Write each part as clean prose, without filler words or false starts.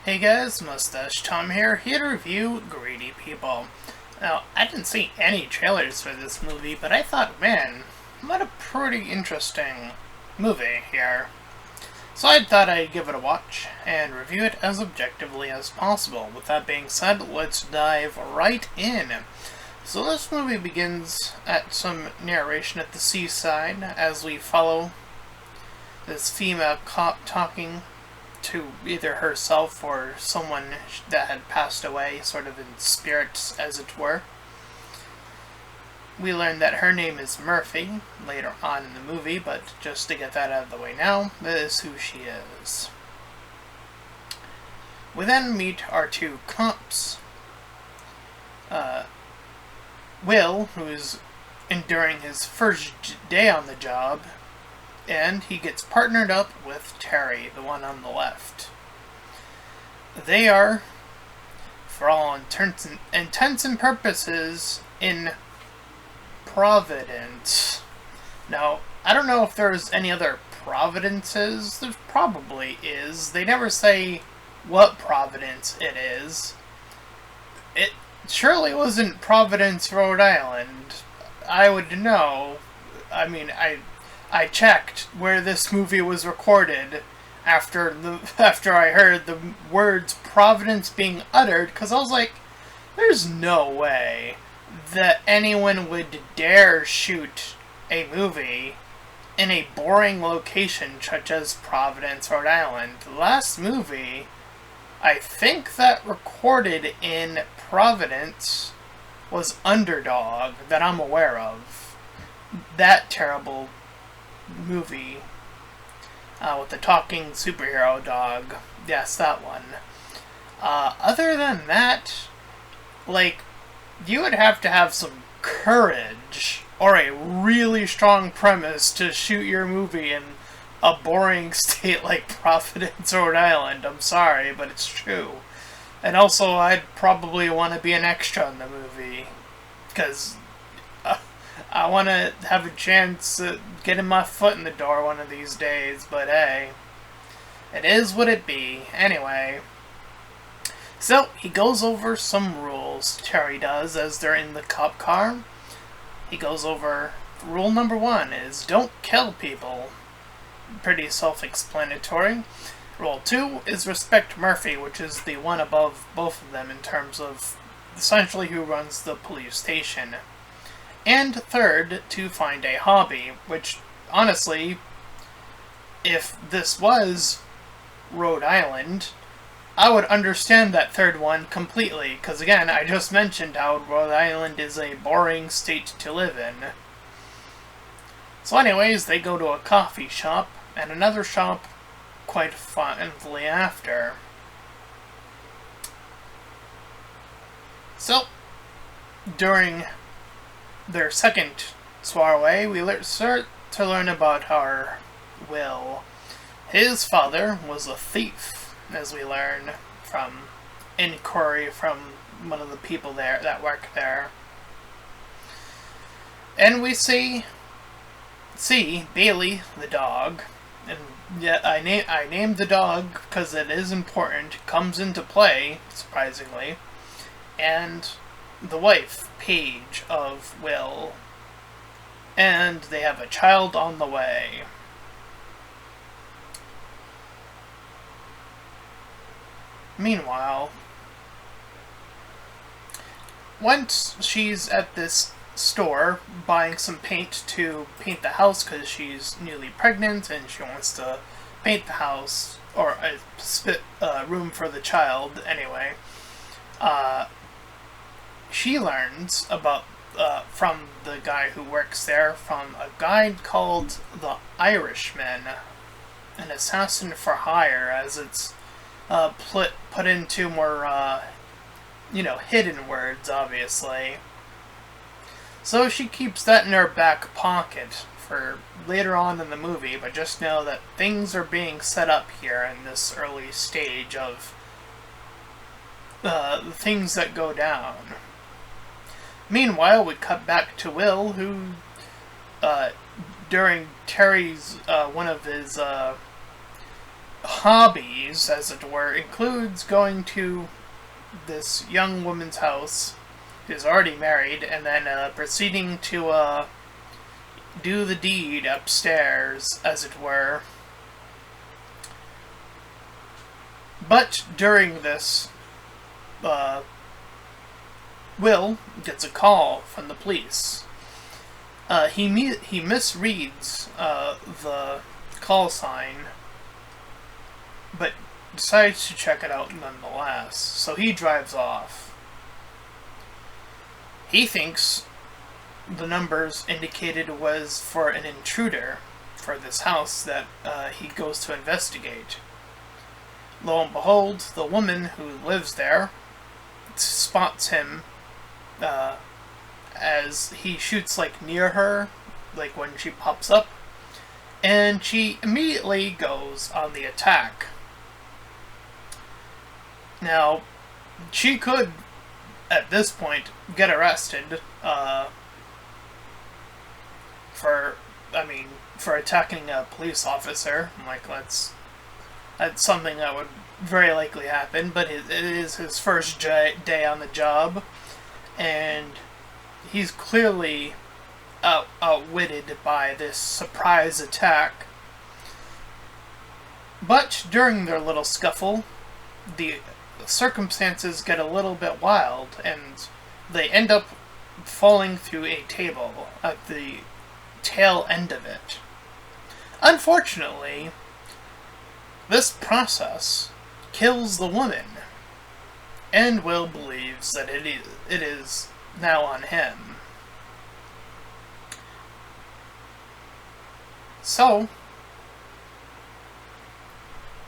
Hey guys, Mustached Tom here to review Greedy People. Now, I didn't see any trailers for this movie, but I thought, man, what a pretty interesting movie here. So I thought I'd give it a watch and review it as objectively as possible. With that being said, let's dive right in. So this movie begins at some narration at the seaside as we follow this female cop talking to either herself or someone that had passed away, sort of in spirit, as it were. We learn that her name is Murphy later on in the movie, but just to get that out of the way now, that is who she is. We then meet our two cops. Will, who is enduring his first day on the job, and he gets partnered up with Terry, the one on the left. They are, for all intents and purposes, in Providence. Now, I don't know if there's any other Providences. There probably is. They never say what Providence it is. It surely wasn't Providence, Rhode Island. I would know. I mean, I checked where this movie was recorded after I heard the words Providence being uttered, because I was like, there's no way that anyone would dare shoot a movie in a boring location such as Providence, Rhode Island. The last movie I think that recorded in Providence was Underdog, that I'm aware of. That terrible movie with the talking superhero dog. Yes, that one. Other than that, like, you would have to have some courage or a really strong premise to shoot your movie in a boring state like Providence, Rhode Island. I'm sorry, but it's true. And also, I'd probably want to be an extra in the movie, because I want to have a chance at getting my foot in the door one of these days, but hey, it is what it be. Anyway, so he goes over some rules, Terry does, as they're in the cop car. He goes over rule number 1 is don't kill people. Pretty self-explanatory. Rule 2 is respect Murphy, which is the one above both of them in terms of essentially who runs the police station. And third, to find a hobby, which, honestly, if this was Rhode Island, I would understand that third one completely, because again, I just mentioned how Rhode Island is a boring state to live in. So anyways, they go to a coffee shop, and another shop quite fondly after. So, during their second soiree, we start to learn about our Will. His father was a thief, as we learn from inquiry from one of the people there that work there. And we see Bailey, the dog, and yeah, I named the dog because it is important, comes into play, surprisingly, and the wife, Paige, of Will, and they have a child on the way. Meanwhile, once she's at this store buying some paint to paint the house because she's newly pregnant and she wants to paint the house, or a room for the child anyway, she learns about from the guy who works there, from a guy called the Irishman, an assassin for hire, as it's put into more hidden words, obviously. So she keeps that in her back pocket for later on in the movie, but just know that things are being set up here in this early stage of the things that go down. Meanwhile, we cut back to Will, who, during Terry's, one of his hobbies, as it were, includes going to this young woman's house who's already married, and then proceeding to do the deed upstairs, as it were. But during this, Will gets a call from the police. He misreads the call sign, but decides to check it out nonetheless. So he drives off. He thinks the numbers indicated was for an intruder for this house that he goes to investigate. Lo and behold, the woman who lives there spots him as he shoots near her, when she pops up, and she immediately goes on the attack. Now, she could, at this point, get arrested for attacking a police officer. That's something that would very likely happen, but it is his first day on the job, and he's clearly outwitted by this surprise attack. But during their little scuffle, the circumstances get a little bit wild, and they end up falling through a table at the tail end of it. Unfortunately, this process kills the woman, and Will believes that it is now on him. So,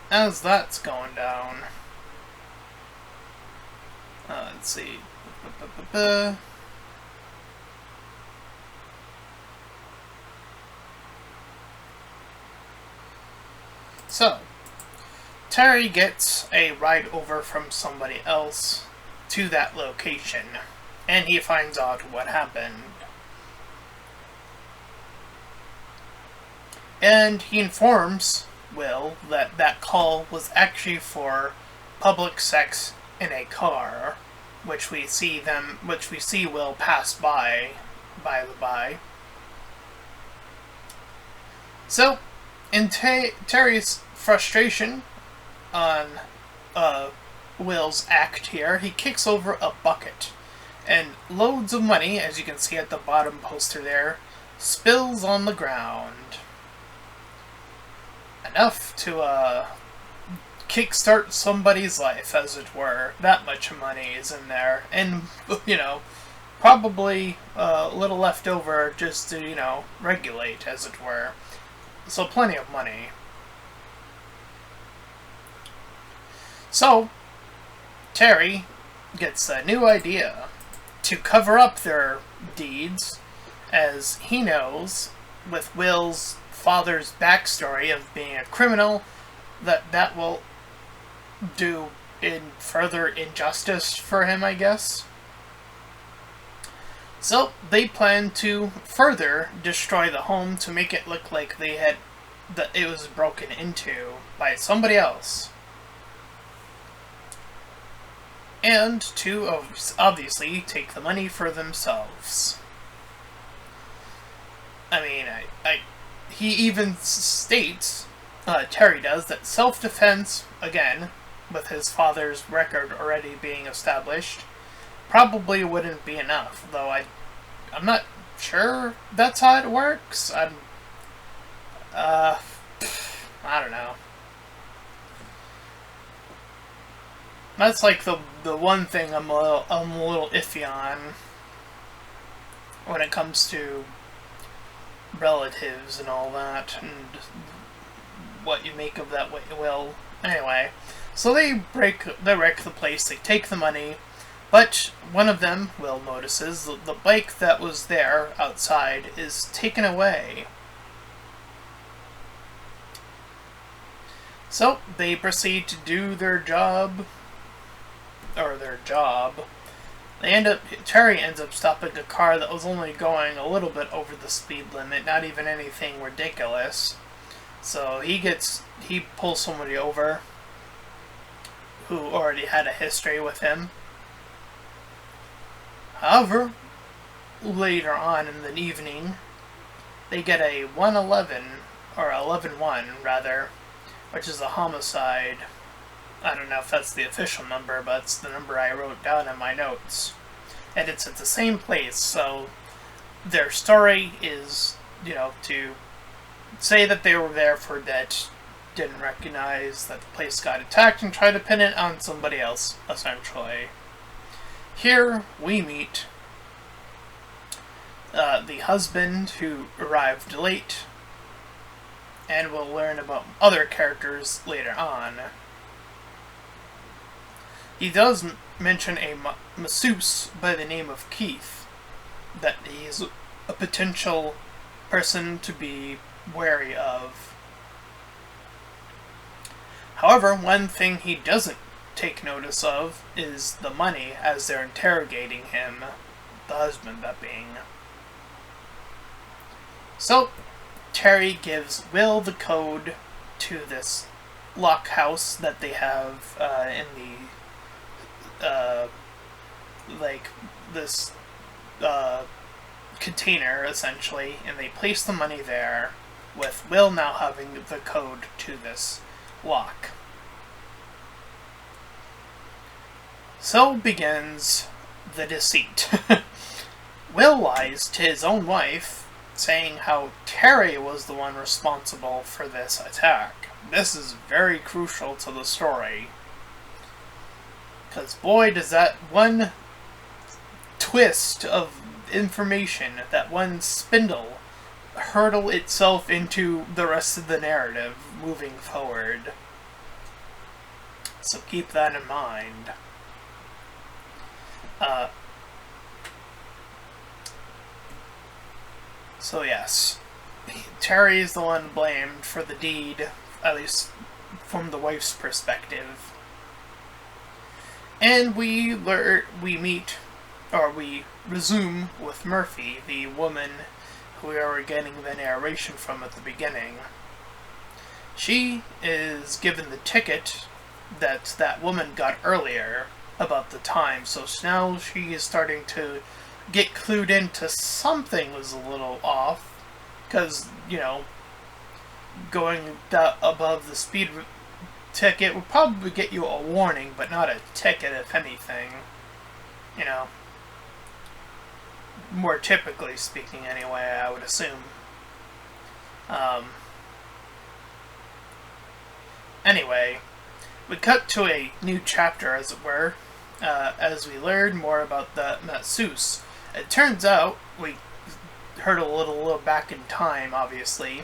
as that's going down, let's see. So, Terry gets a ride over from somebody else to that location, and he finds out what happened. And he informs Will that that call was actually for public sex in a car, which we see Will pass by the by. So, in Terry's frustration on Will's act here, he kicks over a bucket, and loads of money, as you can see at the bottom poster there, spills on the ground. Enough to kickstart somebody's life, as it were. That much money is in there, and probably a little left over just to regulate, as it were. So plenty of money. So Terry gets a new idea to cover up their deeds, as he knows, with Will's father's backstory of being a criminal, that will do further injustice for him, I guess. So they plan to further destroy the home to make it look like that it was broken into by somebody else. And to obviously take the money for themselves. He even states, Terry does, that self-defense, again, with his father's record already being established, probably wouldn't be enough, though I'm not sure that's how it works. I don't know. That's the one thing I'm a little iffy on when it comes to relatives and all that, and what you make of that will. Anyway, so they wreck the place, they take the money, but one of them, Will notices, the bike that was there outside is taken away. So they proceed to do their job. Terry ends up stopping a car that was only going a little bit over the speed limit, not even anything ridiculous. So he pulls somebody over who already had a history with him. However, later on in the evening, they get a 111, or 11-1 rather, which is a homicide. I don't know if that's the official number, but it's the number I wrote down in my notes. And it's at the same place, so their story is, to say that they were there for that, didn't recognize that the place got attacked, and try to pin it on somebody else, essentially. Here we meet the husband who arrived late, and we'll learn about other characters later on. He does mention a masseuse by the name of Keith, that he's a potential person to be wary of. However, one thing he doesn't take notice of is the money as they're interrogating him, the husband that being. So, Terry gives Will the code to this lock house that they have in the this container, essentially, and they place the money there, with Will now having the code to this lock. So begins the deceit. Will lies to his own wife, saying how Terry was the one responsible for this attack. This is very crucial to the story, because boy does that one twist of information, that one spindle, hurtle itself into the rest of the narrative moving forward. So keep that in mind. So yes, Terry is the one blamed for the deed, at least from the wife's perspective. And we resume with Murphy, the woman who we were getting the narration from at the beginning. She is given the ticket that woman got earlier about the time, so now she is starting to get clued into something was a little off, because, going above the speed ticket would probably get you a warning, but not a ticket, if anything. More typically speaking anyway, I would assume. Anyway, we cut to a new chapter, as it were, as we learn more about the masseuse. It turns out, we heard a little back in time, obviously.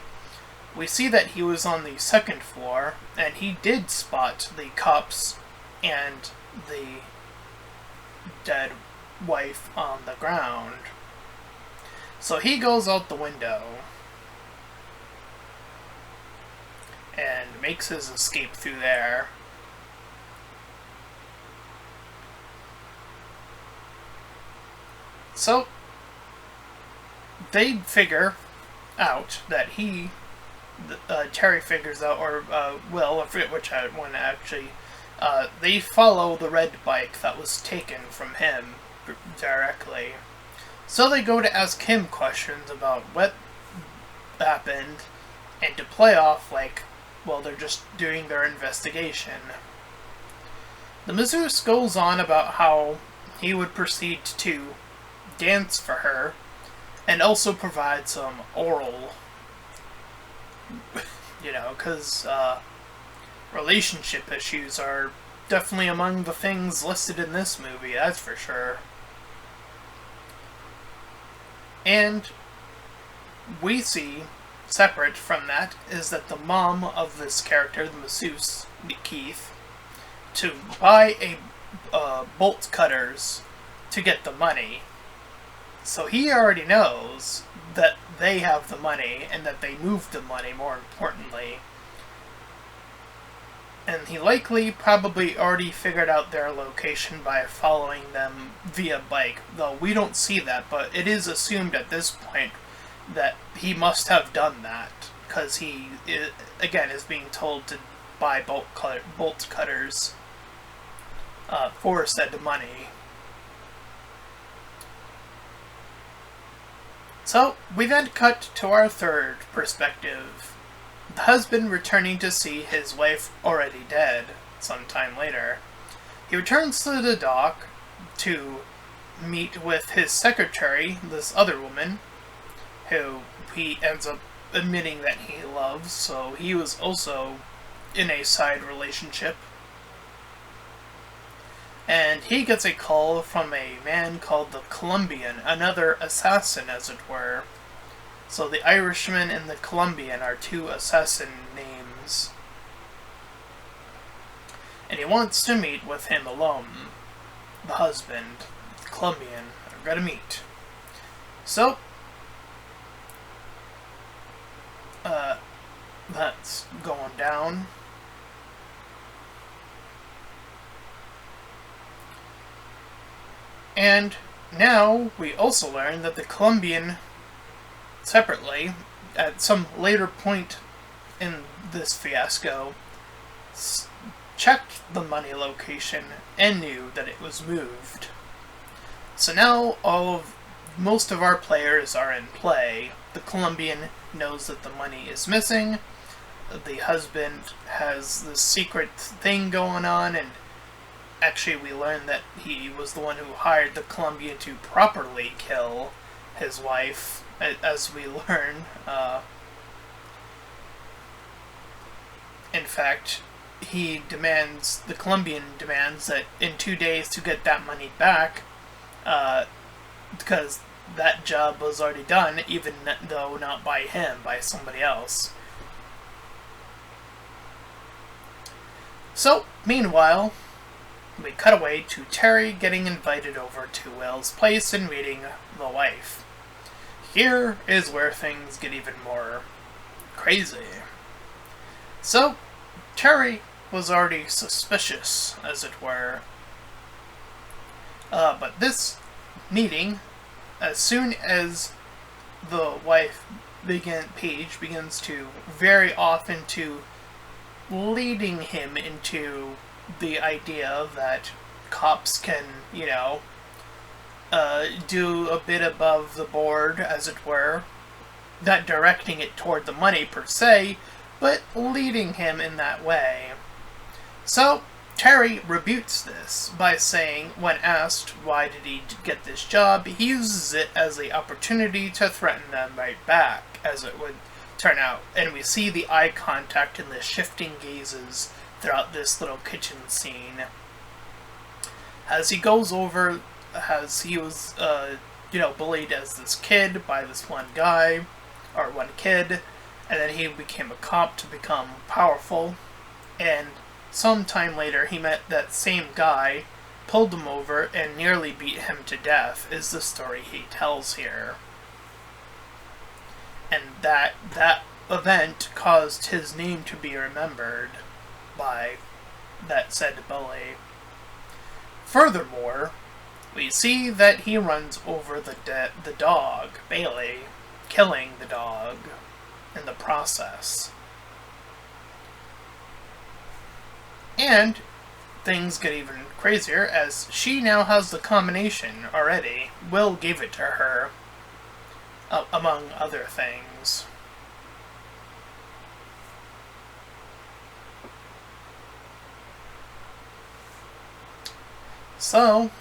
We see that he was on the second floor, and he did spot the cops and the dead wife on the ground. So he goes out the window and makes his escape through there. So they figure out that Terry figures out, or Will, I forget which one actually, they follow the red bike that was taken from him directly. So they go to ask him questions about what happened, and to play off like, well, they're just doing their investigation. The masseuse goes on about how he would proceed to dance for her, and also provide some oral, because relationship issues are definitely among the things listed in this movie, that's for sure. And we see, separate from that, is that the mom of this character, the masseuse, Keith, to buy bolt cutters to get the money. So he already knows that they have the money, and that they moved the money, more importantly. And he probably already figured out their location by following them via bike, though we don't see that, but it is assumed at this point that he must have done that. because he, again, is being told to buy bolt cutters for said money. So, we then cut to our third perspective. The husband returning to see his wife already dead sometime later. He returns to the dock to meet with his secretary, this other woman, who he ends up admitting that he loves, so he was also in a side relationship. And he gets a call from a man called the Colombian, another assassin, as it were. So the Irishman and the Colombian are two assassin names. And he wants to meet with him alone. The husband, the Colombian, are gonna meet. So, that's going down. And now we also learn that the Colombian, separately, at some later point in this fiasco, checked the money location and knew that it was moved. So now most of our players are in play. The Colombian knows that the money is missing. The husband has this secret thing going on, and actually we learn that he was the one who hired the Colombian to properly kill his wife, as we learn. In fact, the Colombian demands that in 2 days to get that money back, because that job was already done, even though not by him, by somebody else. So, meanwhile, we cut away to Terry getting invited over to Will's place and meeting the wife. Here is where things get even more crazy. So, Terry was already suspicious, as it were. But this meeting, as soon as the wife, Paige, begins to veer off into leading him into the idea that cops can, do a bit above the board, as it were. Not directing it toward the money per se, but leading him in that way. So, Terry rebukes this by saying, when asked why did he get this job, he uses it as the opportunity to threaten them right back, as it would turn out. And we see the eye contact and the shifting gazes throughout this little kitchen scene. As he goes over, as he was, bullied as this kid by this one kid, and then he became a cop to become powerful, and some time later he met that same guy, pulled him over, and nearly beat him to death, is the story he tells here. And that event caused his name to be remembered by that said bully. Furthermore, we see that he runs over the dog, Bailey, killing the dog in the process. And things get even crazier as she now has the combination already. Will gave it to her, among other things. So,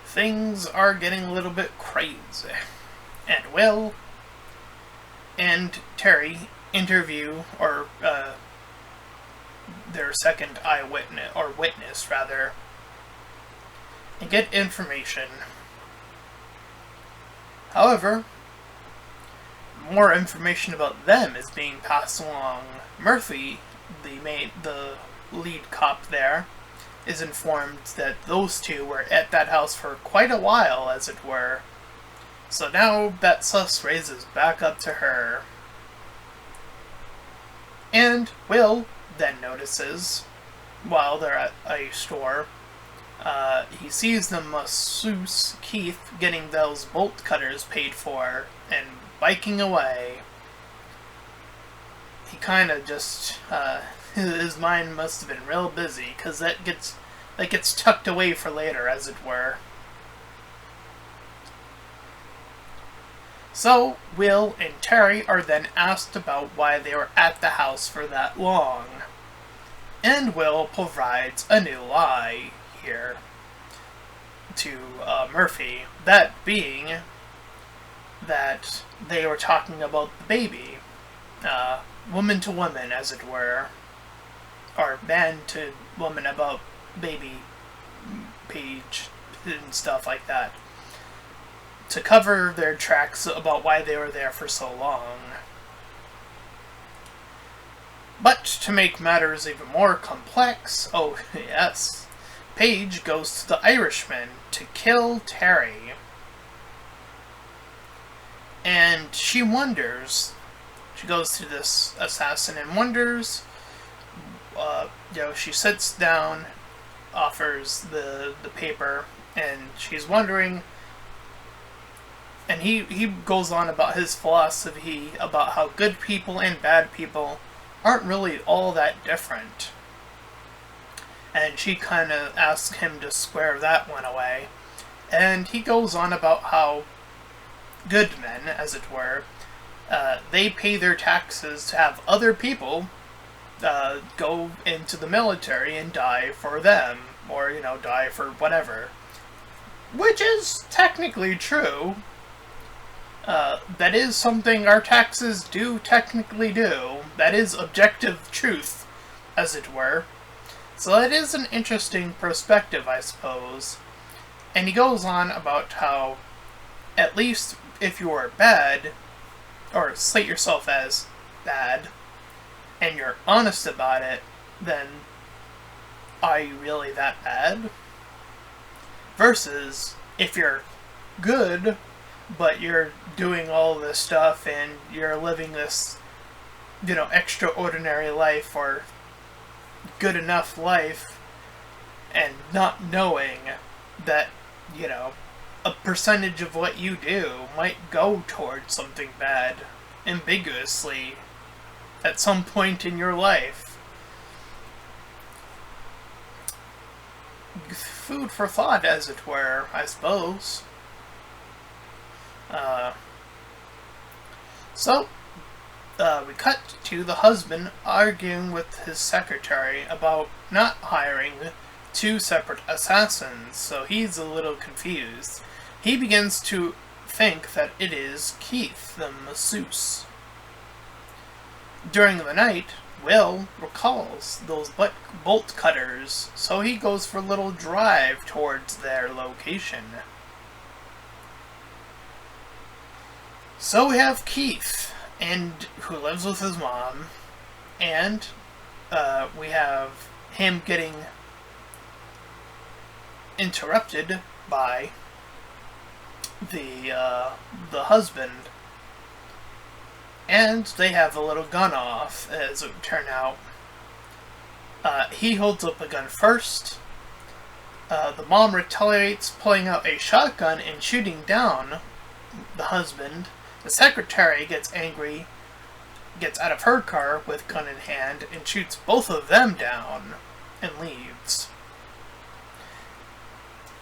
things are getting a little bit crazy. And Will and Terry interview, or their second eyewitness, or witness rather, and get information. However, more information about them is being passed along. Murphy, the lead cop there, is informed that those two were at that house for quite a while, as it were. So now that sus raises back up to her. And Will then notices, while they're at a store, he sees the masseuse, Keith, getting those bolt cutters paid for and biking away. he kind of just, his mind must have been real busy, because that gets tucked away for later, as it were. So, Will and Terry are then asked about why they were at the house for that long. And Will provides a new lie here to Murphy, that being that they were talking about the baby, woman to woman, as it were, or man to woman about baby Paige and stuff like that, to cover their tracks about why they were there for so long. But to make matters even more complex, oh yes, Paige goes to the Irishman to kill Terry. And she wonders, she goes to this assassin and wonders, she sits down, offers the paper, and she's wondering, and he goes on about his philosophy about how good people and bad people aren't really all that different. And she kind of asks him to square that one away. And he goes on about how good men, as it were, they pay their taxes to have other people go into the military and die for them, or, die for whatever. Which is technically true. That is something our taxes do technically do. That is objective truth, as it were. So it is an interesting perspective, I suppose. And he goes on about how, at least if you are bad, or slate yourself as bad, and you're honest about it, then are you really that bad? Versus, if you're good, but you're doing all this stuff and you're living this, extraordinary life or good enough life, and not knowing that, a percentage of what you do might go towards something bad, ambiguously, at some point in your life. Food for thought, as it were, I suppose. We cut to the husband arguing with his secretary about not hiring two separate assassins, so he's a little confused. He begins to think that it is Keith, the masseuse. During the night, Will recalls those bolt cutters, so he goes for a little drive towards their location. So we have Keith, who lives with his mom, and we have him getting interrupted by the husband, and they have a little gun off, as it would turn out. He holds up a gun first. The mom retaliates, pulling out a shotgun and shooting down the husband. The secretary gets angry, gets out of her car with gun in hand, and shoots both of them down, and leaves.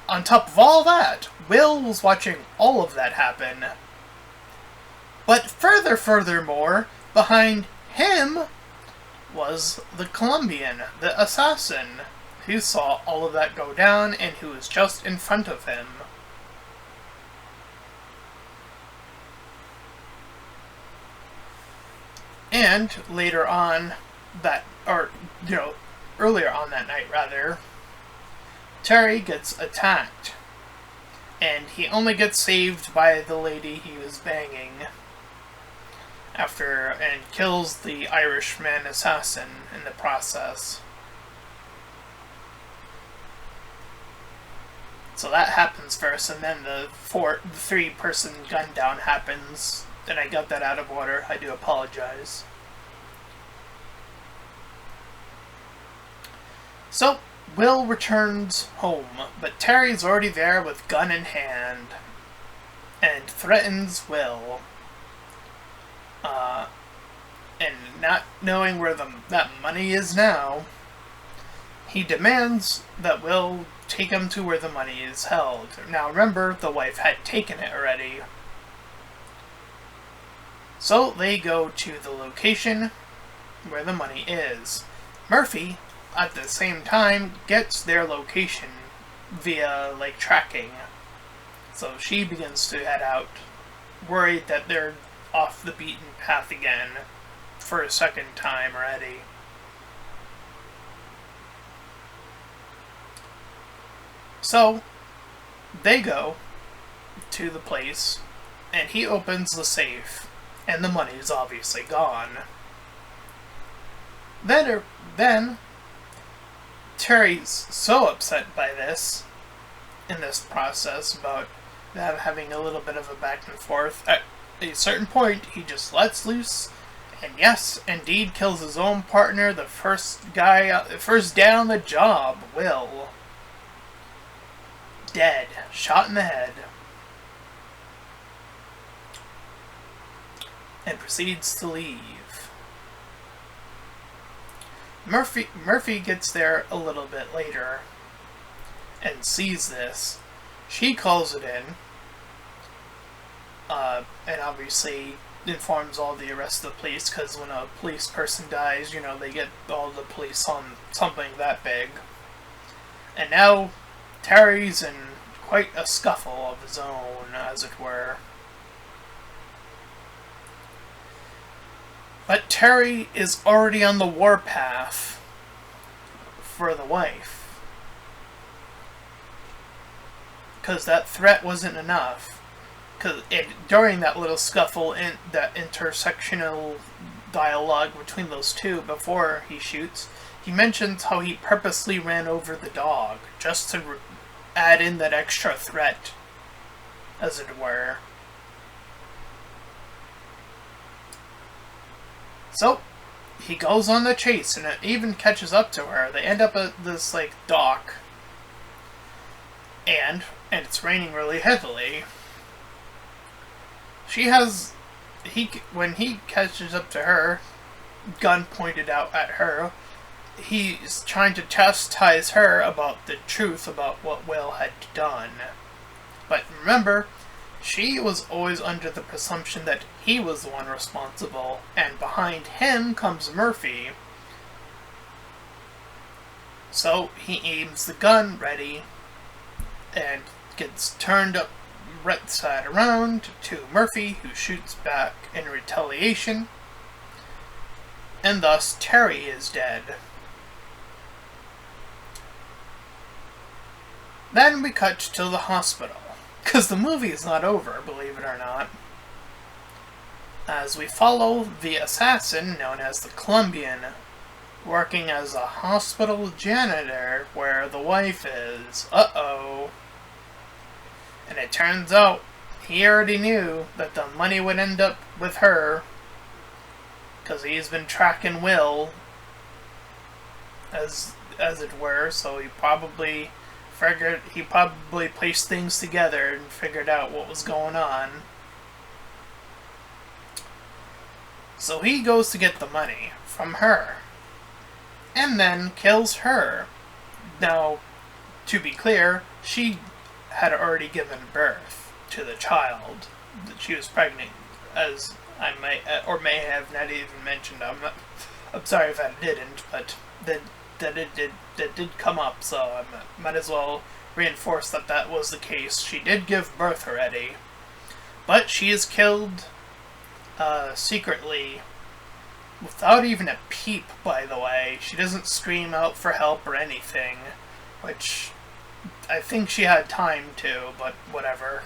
On top of all that, Will was watching all of that happen. But furthermore, behind him was the Colombian, the assassin, who saw all of that go down and who was just in front of him. And later on earlier on that night rather, Terry gets attacked, and he only gets saved by the lady he was banging and kills the Irishman assassin in the process. So that happens first, and then the three-person gun down happens, and I got that out of order. I do apologize. So, Will returns home, but Terry's already there with gun in hand, and threatens Will. And not knowing where that money is now, he demands that Will take him to where the money is held. Now remember, the wife had taken it already. So they go to the location where the money is. Murphy, at the same time, gets their location via, like, tracking. So she begins to head out, worried that they're off the beaten path again for a second time already. So, they go to the place, and he opens the safe, and the money is obviously gone. Then Terry's so upset by this, in this process, about them having a little bit of a back and forth. At a certain point, he just lets loose, and yes, indeed kills his own partner, the first day on the job, Will. Dead. Shot in the head. And proceeds to leave. Murphy gets there a little bit later and sees this. She calls it in, and obviously informs all the rest of the police, because when a police person dies, you know, they get all the police on something that big. And now Terry's in quite a scuffle of his own, as it were. But Terry is already on the warpath for the wife, because that threat wasn't enough. Because during that little scuffle, in that intersectional dialogue between those two before he shoots, he mentions how he purposely ran over the dog just to add in that extra threat, as it were. So, he goes on the chase, and it even catches up to her. They end up at this, like, dock, and it's raining really heavily. When he catches up to her, gun pointed out at her, he's trying to chastise her about the truth about what Will had done. But remember, she was always under the presumption that he was the one responsible, and behind him comes Murphy. So he aims the gun ready, and gets turned up right side around to Murphy, who shoots back in retaliation, and thus Terry is dead. Then we cut to the hospital, because the movie is not over, believe it or not, as we follow the assassin known as the Colombian, working as a hospital janitor where the wife is. Uh-oh. And it turns out he already knew that the money would end up with her, because he's been tracking Will, as it were, so he probably placed things together and figured out what was going on. So he goes to get the money from her, and then kills her. Now, to be clear, she had already given birth to the child that she was pregnant, as I might or may have not even mentioned. I'm sorry if I didn't, but that did come up, so I might as well reinforce that was the case. She did give birth already, but she is killed secretly, without even a peep, by the way. She doesn't scream out for help or anything, which I think she had time to, but whatever.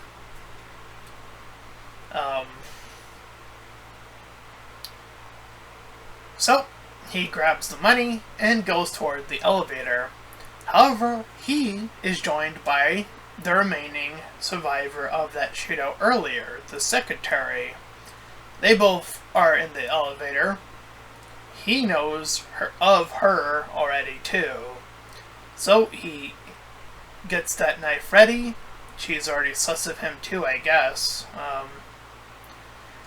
So, he grabs the money and goes toward the elevator. However, he is joined by the remaining survivor of that shootout earlier, the secretary. They both are in the elevator. He knows of her already too. So he gets that knife ready. She's already sus of him too, I guess.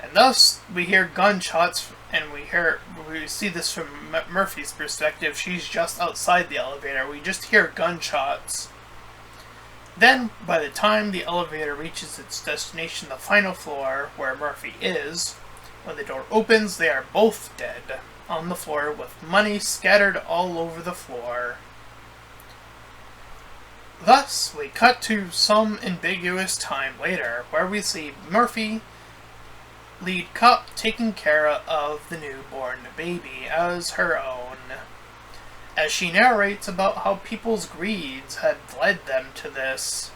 And thus, we hear gunshots and we see this from Murphy's perspective. She's just outside the elevator. We just hear gunshots. Then, by the time the elevator reaches its destination, the final floor, where Murphy is, when the door opens, they are both dead on the floor with money scattered all over the floor. Thus, we cut to some ambiguous time later, where we see Murphy, lead cop, taking care of the newborn baby as her own, as she narrates about how people's greeds had led them to this,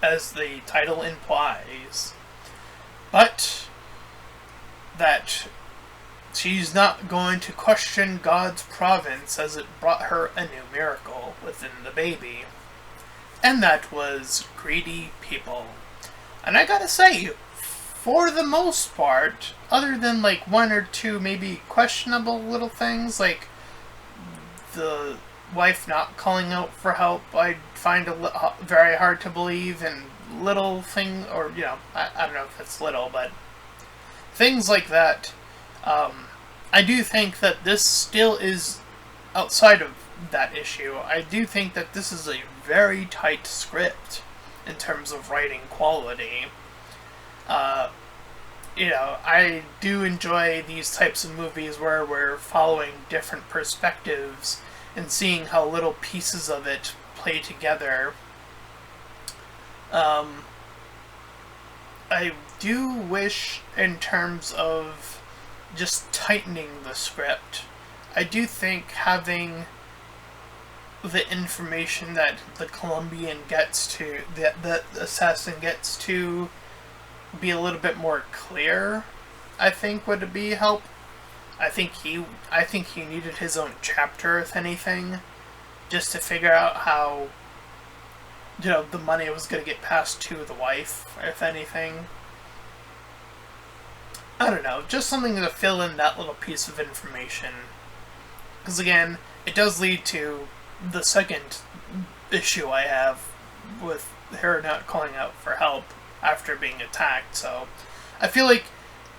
as the title implies, but that she's not going to question God's providence as it brought her a new miracle within the baby. And that was greedy people. And I gotta say, for the most part, other than like one or two maybe questionable little things, like the wife not calling out for help, I find very hard to believe, and little thing, or I don't know if it's little, but things like that. I do think that this still is outside of that issue. I do think that this is a very tight script in terms of writing quality. I do enjoy these types of movies where we're following different perspectives and seeing how little pieces of it play together. I do wish, in terms of just tightening the script, I do think having the information that the Colombian gets to, that the assassin gets to, be a little bit more clear, I think would be help. I think he needed his own chapter, if anything, just to figure out how, the money was going to get passed to the wife, if anything. I don't know, just something to fill in that little piece of information. Because again, it does lead to the second issue I have with her not calling out for help after being attacked, so I feel like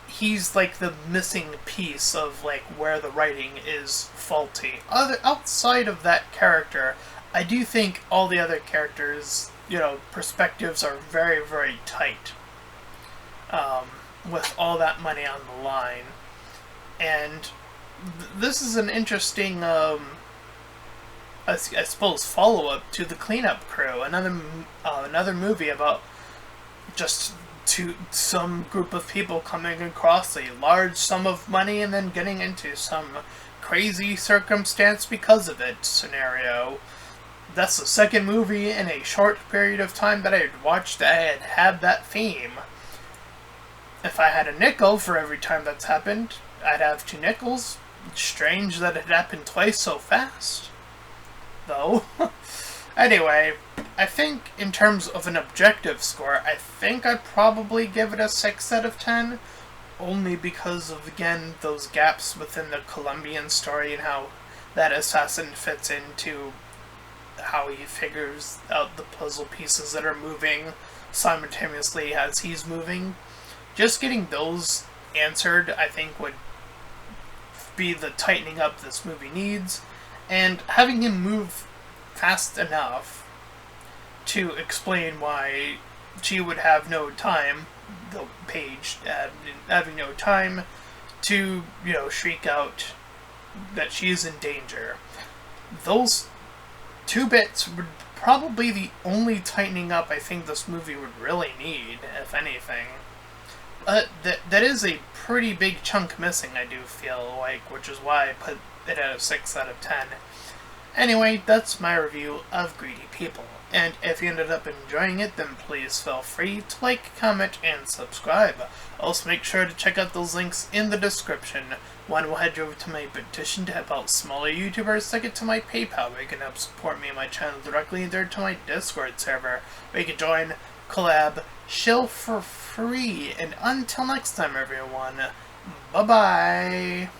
he's like the missing piece of like where the writing is faulty. Outside of that character, I do think all the other characters, perspectives are very, very tight. With all that money on the line. And this is an interesting, I suppose, follow-up to The Cleanup Crew, another movie about just some group of people coming across a large sum of money and then getting into some crazy circumstance because of it scenario. That's the second movie in a short period of time that I had watched that had that theme. If I had a nickel for every time that's happened, I'd have 2 nickels. It's strange that it happened twice so fast, though. Anyway, I think in terms of an objective score, I think I'd probably give it a 6 out of 10, only because of, again, those gaps within the Colombian story and how that assassin fits into how he figures out the puzzle pieces that are moving simultaneously as he's moving. Just getting those answered, I think, would be the tightening up this movie needs, and having him move fast enough to explain why she would have no time, the page having no time to, shriek out that she is in danger. Those 2 bits would probably the only tightening up I think this movie would really need, if anything. That is a pretty big chunk missing, I do feel like, which is why I put it at a 6 out of 10. Anyway, that's my review of Greedy People, and if you ended up enjoying it, then please feel free to like, comment, and subscribe. Also make sure to check out those links in the description. One will head you over to my petition to help out smaller YouTubers, second to my PayPal, where you can help support me and my channel directly, and third to my Discord server, where you can join, collab, shill for free, and until next time everyone, bye bye!